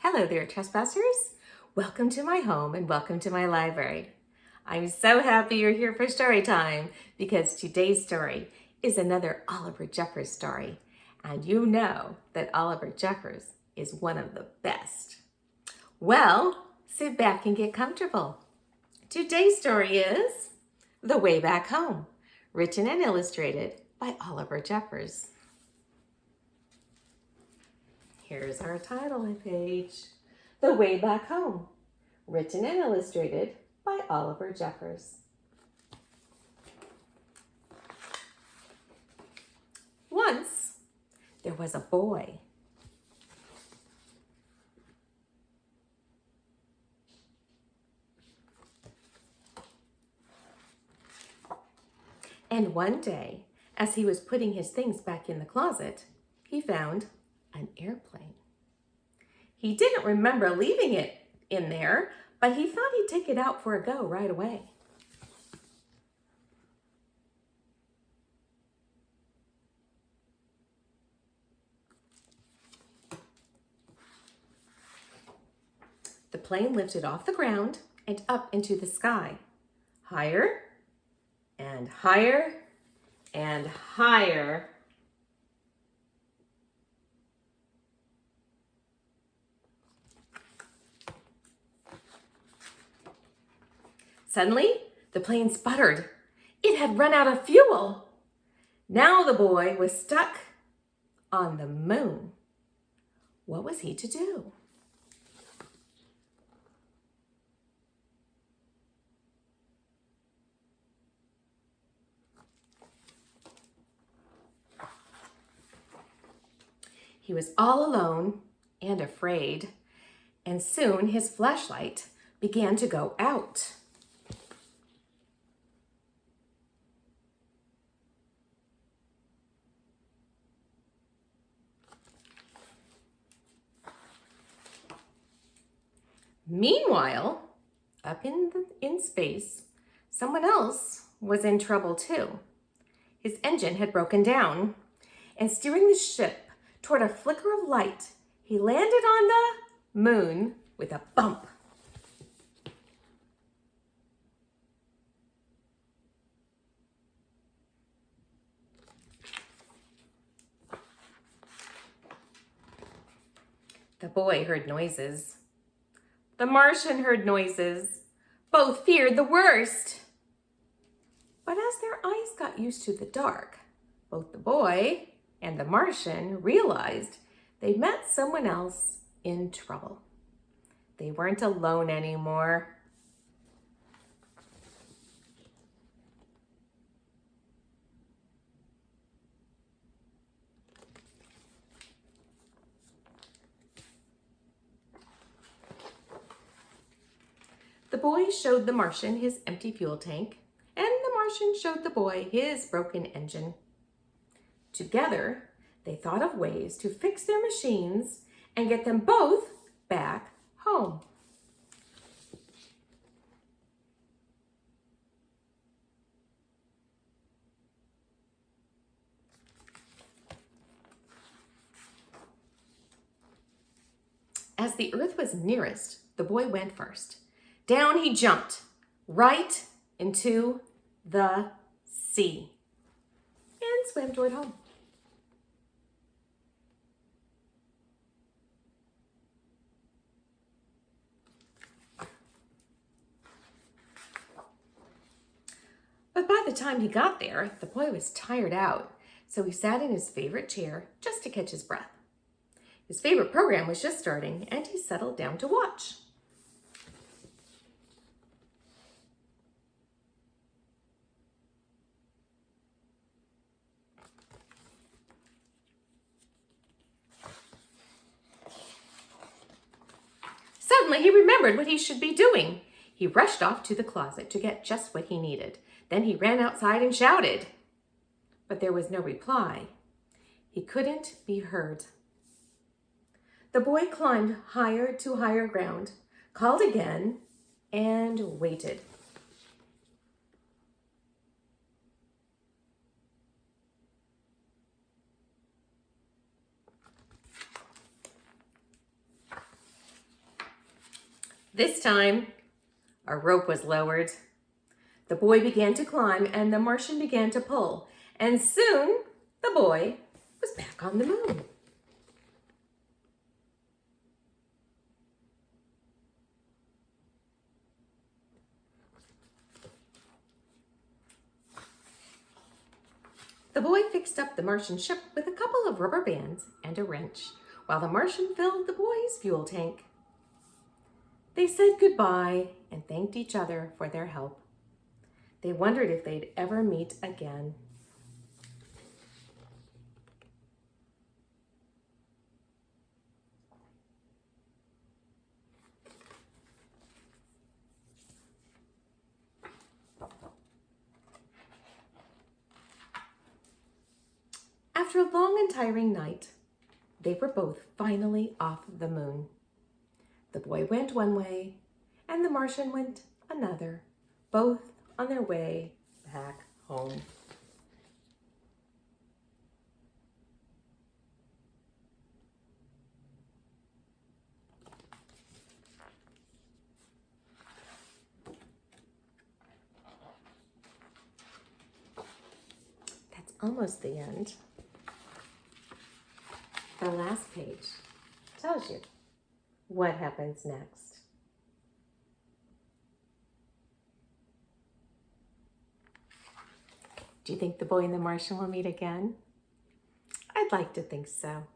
Hello there, trespassers. Welcome to my home and welcome to my library. I'm so happy you're here for story time because today's story is another Oliver Jeffers story. And you know that Oliver Jeffers is one of the best. Well, sit back and get comfortable. Today's story is The Way Back Home, written and illustrated by Oliver Jeffers. Here's our title page, The Way Back Home, written and illustrated by Oliver Jeffers. Once, there was a boy. And one day, as he was putting his things back in the closet, he found an airplane. He didn't remember leaving it in there, but he thought he'd take it out for a go right away. The plane lifted off the ground and up into the sky, higher and higher and higher. Suddenly, the plane sputtered. It had run out of fuel. Now the boy was stuck on the moon. What was he to do? He was all alone and afraid, and soon his flashlight began to go out. Meanwhile, up in space, someone else was in trouble too. His engine had broken down, and steering the ship toward a flicker of light, he landed on the moon with a bump. The boy heard noises. The Martian heard noises. Both feared the worst. But as their eyes got used to the dark, both the boy and the Martian realized they'd met someone else in trouble. They weren't alone anymore. The boy showed the Martian his empty fuel tank, and the Martian showed the boy his broken engine. Together, they thought of ways to fix their machines and get them both back home. As the Earth was nearest, the boy went first. Down he jumped, right into the sea, and swam toward home. But by the time he got there, the boy was tired out, so he sat in his favorite chair just to catch his breath. His favorite program was just starting, and he settled down to watch. Suddenly, he remembered what he should be doing. He rushed off to the closet to get just what he needed. Then he ran outside and shouted. But there was no reply. He couldn't be heard. The boy climbed higher to higher ground, called again, and waited. This time, a rope was lowered. The boy began to climb and the Martian began to pull. And soon, the boy was back on the moon. The boy fixed up the Martian ship with a couple of rubber bands and a wrench, while the Martian filled the boy's fuel tank. They said goodbye and thanked each other for their help. They wondered if they'd ever meet again. After a long and tiring night, they were both finally off the moon. The boy went one way, and the Martian went another, both on their way back home. That's almost the end. The last page tells you what happens next. Do you think the boy and the Martian will meet again? I'd like to think so.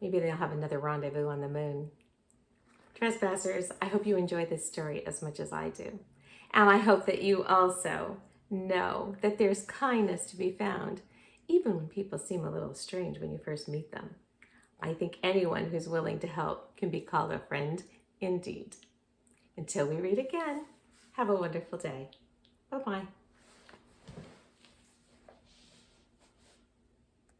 Maybe they'll have another rendezvous on the moon. Trespassers, I hope you enjoy this story as much as I do. And I hope that you also know that there's kindness to be found, even when people seem a little strange when you first meet them. I think anyone who's willing to help can be called a friend indeed. Until we read again, have a wonderful day. Bye-bye.